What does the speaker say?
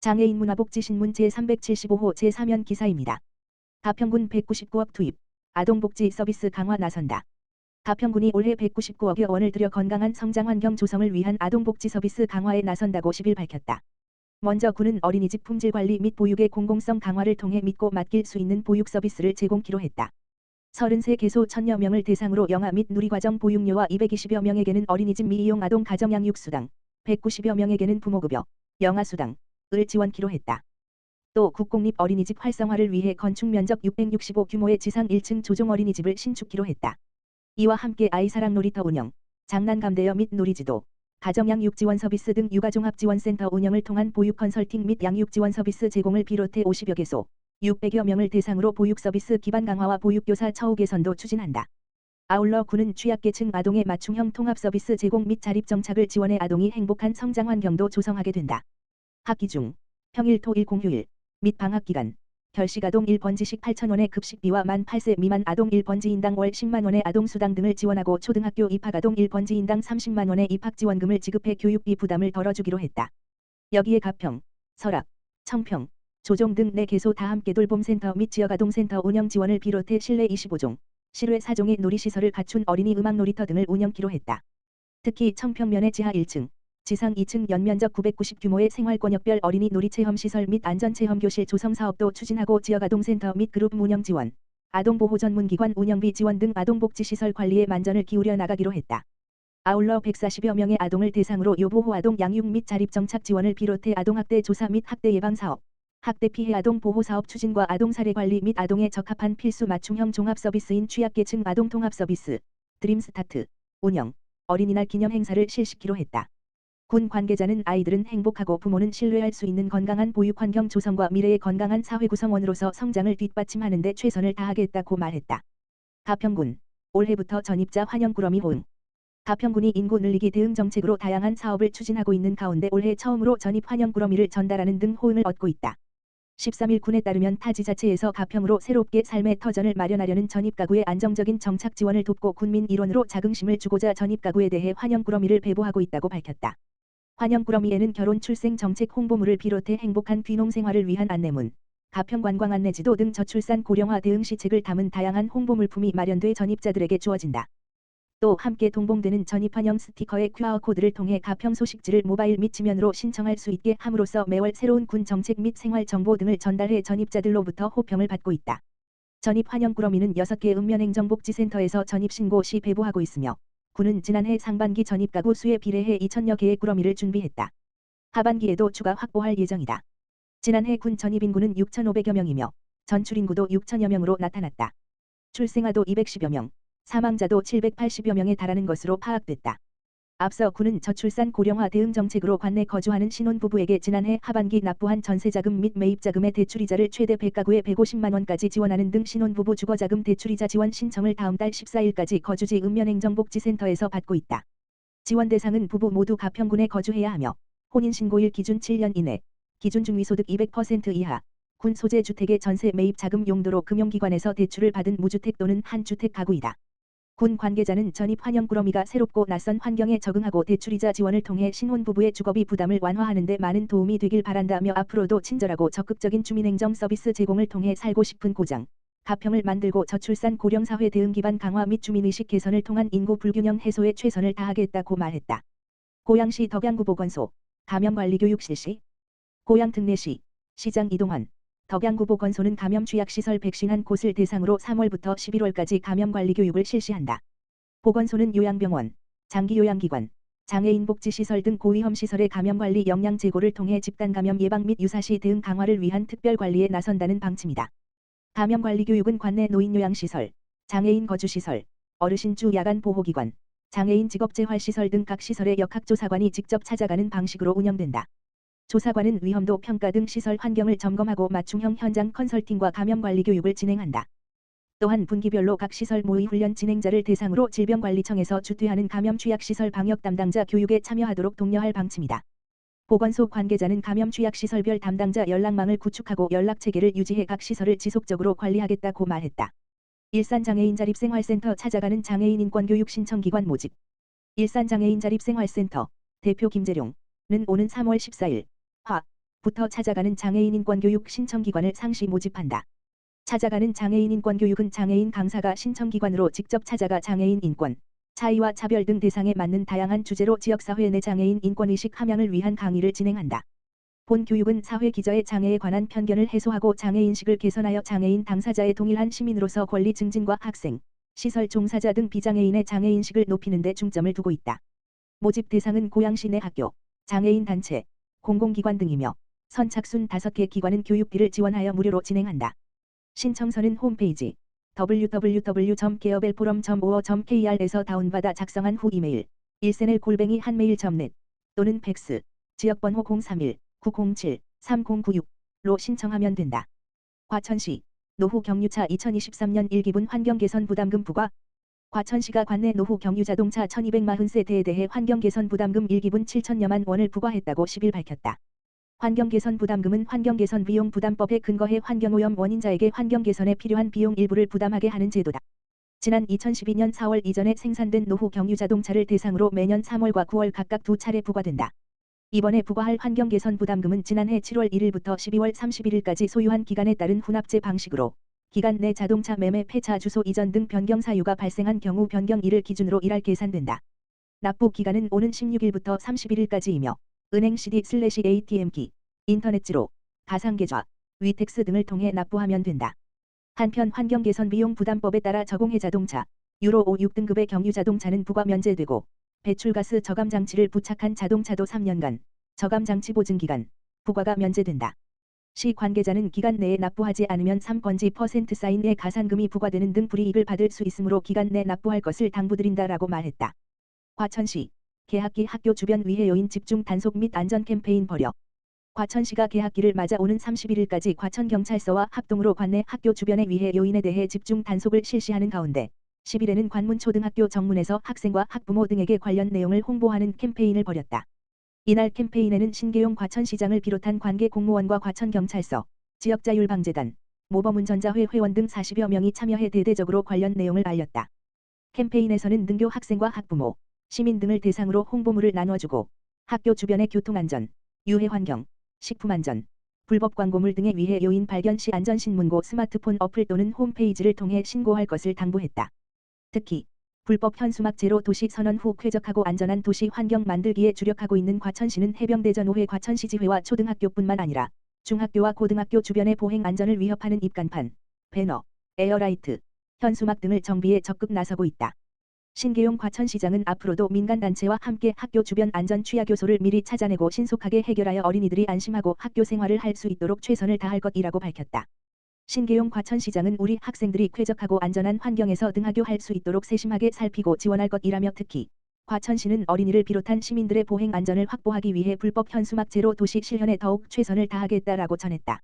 장애인 문화복지신문 제375호 제3연 기사입니다. 가평군 199억 투입, 아동복지 서비스 강화 나선다. 가평군이 올해 199억여 원을 들여 건강한 성장 환경 조성을 위한 아동복지 서비스 강화에 나선다고 10일 밝혔다. 먼저 군은 어린이집 품질 관리 및 보육의 공공성 강화를 통해 믿고 맡길 수 있는 보육 서비스를 제공키로 했다. 33개소 1000여 명을 대상으로 영아 및 누리과정 보육료와 220여 명에게는 어린이집 미이용 아동 가정양육수당, 190여 명에게는 부모급여, 영아수당 을 지원키로 했다. 또 국공립 어린이집 활성화를 위해 건축 면적 665 규모의 지상 1층 조종 어린이집을 신축키로 했다. 이와 함께 아이사랑 놀이터 운영, 장난감대여 및 놀이지도, 가정양육 지원 서비스 등 육아종합지원센터 운영을 통한 보육 컨설팅 및 양육 지원 서비스 제공을 비롯해 50여 개소, 600여 명을 대상으로 보육 서비스 기반 강화와 보육교사 처우 개선도 추진한다. 아울러 군은 취약계층 아동의 맞춤형 통합 서비스 제공 및 자립정착을 지원해 아동이 행복한 성장 환경도 조성하게 된다. 학기 중 평일 토일 공휴일 및 방학기간 결식아동 1번지식 8,000원의 급식비와 만 8세 미만 아동 1번지인당 월 10만원의 아동수당 등을 지원하고 초등학교 입학아동 1번지인당 30만원의 입학지원금을 지급해 교육비 부담을 덜어주기로 했다. 여기에 가평, 설악, 청평, 조종 등 4개소 다 함께 돌봄센터 및 지역아동센터 운영 지원을 비롯해 실내 25종, 실외 4종의 놀이시설을 갖춘 어린이 음악놀이터 등을 운영키로 했다. 특히 청평면의 지하 1층, 지상 2층 연면적 990 규모의 생활권역별 어린이 놀이체험시설 및 안전체험교실 조성 사업도 추진하고 지역아동센터 및 그룹 운영 지원, 아동보호 전문기관 운영비 지원 등 아동복지시설 관리에 만전을 기울여 나가기로 했다. 아울러 140여 명의 아동을 대상으로 요보호 아동 양육 및 자립정착 지원을 비롯해 아동학대 조사 및 학대 예방사업, 학대 피해 아동 보호사업 추진과 아동사례 관리 및 아동에 적합한 필수 맞춤형 종합서비스인 취약계층 아동 통합서비스, 드림스타트, 운영, 어린이날 기념 행사를 실시키로 했다. 군 관계자는 아이들은 행복하고 부모는 신뢰할 수 있는 건강한 보육 환경 조성과 미래의 건강한 사회 구성원으로서 성장을 뒷받침하는 데 최선을 다하겠다고 말했다. 가평군, 올해부터 전입자 환영꾸러미 호응. 가평군이 인구 늘리기 대응 정책으로 다양한 사업을 추진하고 있는 가운데 올해 처음으로 전입 환영꾸러미를 전달하는 등 호응을 얻고 있다. 13일 군에 따르면 타 지자체에서 가평으로 새롭게 삶의 터전을 마련하려는 전입가구의 안정적인 정착 지원을 돕고 군민 일원으로 자긍심을 주고자 전입가구에 대해 환영꾸러미를 배부하고 있다고 밝혔다. 환영꾸러미에는 결혼 출생 정책 홍보물을 비롯해 행복한 귀농 생활을 위한 안내문, 가평 관광 안내지도 등 저출산 고령화 대응 시책을 담은 다양한 홍보물품이 마련돼 전입자들에게 주어진다. 또 함께 동봉되는 전입 환영 스티커의 QR코드를 통해 가평 소식지를 모바일 및 지면으로 신청할 수 있게 함으로써 매월 새로운 군 정책 및 생활 정보 등을 전달해 전입자들로부터 호평을 받고 있다. 전입 환영꾸러미는 6개 읍면행정복지센터에서 전입 신고 시 배부하고 있으며 군은 지난해 상반기 전입가구 수에 비례해 2,000여 개의 꾸러미를 준비했다. 하반기에도 추가 확보할 예정이다. 지난해 군 전입 인구는 6,500여 명이며 전출 인구도 6,000여 명으로 나타났다. 출생아도 210여 명, 사망자도 780여 명에 달하는 것으로 파악됐다. 앞서 군은 저출산 고령화 대응 정책으로 관내 거주하는 신혼부부에게 지난해 하반기 납부한 전세자금 및 매입자금의 대출이자를 최대 100가구에 150만 원까지 지원하는 등 신혼부부 주거자금 대출이자 지원 신청을 다음 달 14일까지 거주지 읍면행정복지센터에서 받고 있다. 지원 대상은 부부 모두 가평군에 거주해야 하며 혼인신고일 기준 7년 이내, 기준 중위소득 200% 이하, 군 소재 주택의 전세 매입 자금 용도로 금융기관에서 대출을 받은 무주택 또는 한주택 가구이다. 군 관계자는 전입 환영꾸러미가 새롭고 낯선 환경에 적응하고 대출이자 지원을 통해 신혼부부의 주거비 부담을 완화하는 데 많은 도움이 되길 바란다며 앞으로도 친절하고 적극적인 주민행정 서비스 제공을 통해 살고 싶은 고장, 가평을 만들고 저출산 고령사회 대응 기반 강화 및 주민의식 개선을 통한 인구 불균형 해소에 최선을 다하겠다고 말했다. 고양시 덕양구보건소, 감염관리교육 실시. 고양 특례시, 시장 이동환. 덕양구보건소는 감염 취약시설 151곳을 대상으로 3월부터 11월까지 감염관리교육을 실시한다. 보건소는 요양병원, 장기요양기관, 장애인 복지시설 등 고위험시설의 감염관리 역량 제고를 통해 집단감염 예방 및 유사시 대응 강화를 위한 특별관리에 나선다는 방침이다. 감염관리교육은 관내 노인요양시설, 장애인 거주시설, 어르신주 야간보호기관, 장애인 직업재활시설 등 각 시설의 역학조사관이 직접 찾아가는 방식으로 운영된다. 조사관은 위험도 평가 등 시설 환경을 점검하고 맞춤형 현장 컨설팅과 감염관리 교육을 진행한다. 또한 분기별로 각 시설 모의 훈련 진행자를 대상으로 질병관리청에서 주최하는 감염 취약시설 방역 담당자 교육에 참여하도록 독려할 방침이다. 보건소 관계자는 감염 취약시설별 담당자 연락망을 구축하고 연락체계를 유지해 각 시설을 지속적으로 관리하겠다고 말했다. 일산장애인자립생활센터 찾아가는 장애인 인권교육 신청기관 모집. 일산장애인자립생활센터 대표 김재룡은 오는 3월 14일 부터 찾아가는 장애인 인권교육 신청기관을 상시 모집한다. 찾아가는 장애인 인권교육은 장애인 강사가 신청기관으로 직접 찾아가 장애인 인권, 차이와 차별 등 대상에 맞는 다양한 주제로 지역사회 내 장애인 인권의식 함양을 위한 강의를 진행한다. 본 교육은 사회 기저의 장애에 관한 편견을 해소하고 장애인식을 개선하여 장애인 당사자의 동일한 시민으로서 권리 증진과 학생, 시설 종사자 등 비장애인의 장애인식을 높이는 데 중점을 두고 있다. 모집 대상은 고양시 내 학교, 장애인 단체, 공공기관 등이며 선착순 5개 기관은 교육비를 지원하여 무료로 진행한다. 신청서는 홈페이지 www.geobelforum.or.kr에서 다운받아 작성한 후 이메일 일센엘@한메일.net 또는 팩스 지역번호 031-907-3096로 신청하면 된다. 과천시 노후 경유차 2023년 1기분 환경개선 부담금 부과 과천시가 관내 노후 경유 자동차 1240세대에 대해 환경개선 부담금 1기분 7천여만 원을 부과했다고 10일 밝혔다. 환경개선 부담금은 환경개선 비용 부담법에 근거해 환경오염 원인자에게 환경개선에 필요한 비용 일부를 부담하게 하는 제도다. 지난 2012년 4월 이전에 생산된 노후 경유 자동차를 대상으로 매년 3월과 9월 각각 2차례 부과된다. 이번에 부과할 환경개선 부담금은 지난해 7월 1일부터 12월 31일까지 소유한 기간에 따른 혼합제 방식으로 기간 내 자동차 매매 폐차 주소 이전 등 변경 사유가 발생한 경우 변경일을 기준으로 일할 계산된다. 납부 기간은 오는 16일부터 31일까지이며 은행 CD/ATM기, 인터넷지로, 가상계좌, 위택스 등을 통해 납부하면 된다. 한편 환경개선 비용 부담법에 따라 적용해 자동차 유로 5, 6등급의 경유 자동차는 부과 면제되고 배출가스 저감 장치를 부착한 자동차도 3년간 저감 장치 보증 기간 부과가 면제된다. 시 관계자는 기간 내에 납부하지 않으면 3번지% 사인의 가산금이 부과되는 등 불이익을 받을 수 있으므로 기간 내 납부할 것을 당부드린다라고 말했다. 과천시 개학기 학교 주변 위해 요인 집중 단속 및 안전 캠페인 벌여 과천시가 개학기를 맞아 오는 31일까지 과천경찰서와 합동으로 관내 학교 주변의 위해 요인에 대해 집중 단속을 실시하는 가운데 10일에는 관문초등학교 정문에서 학생과 학부모 등에게 관련 내용을 홍보하는 캠페인을 벌였다. 이날 캠페인에는 신계용 과천시장을 비롯한 관계 공무원과 과천경찰서, 지역자율방재단, 모범운전자회 회원 등 40여 명이 참여해 대대적으로 관련 내용을 알렸다. 캠페인에서는 등교 학생과 학부모, 시민 등을 대상으로 홍보물을 나눠주고 학교 주변의 교통안전, 유해환경, 식품안전, 불법 광고물 등에 위해 요인 발견 시 안전신문고 스마트폰 어플 또는 홈페이지를 통해 신고할 것을 당부했다. 특히 불법 현수막 제로 도시 선언 후 쾌적하고 안전한 도시 환경 만들기에 주력하고 있는 과천시는 해병대전 5회 과천시지회와 초등학교뿐만 아니라 중학교와 고등학교 주변의 보행 안전을 위협하는 입간판, 배너, 에어라이트, 현수막 등을 정비에 적극 나서고 있다. 신계용 과천시장은 앞으로도 민간단체와 함께 학교 주변 안전 취약 요소를 미리 찾아내고 신속하게 해결하여 어린이들이 안심하고 학교 생활을 할 수 있도록 최선을 다할 것이라고 밝혔다. 신계용 과천시장은 우리 학생들이 쾌적하고 안전한 환경에서 등하교할 수 있도록 세심하게 살피고 지원할 것이라며 특히 과천시는 어린이를 비롯한 시민들의 보행 안전을 확보하기 위해 불법 현수막 제로 도시 실현에 더욱 최선을 다하겠다라고 전했다.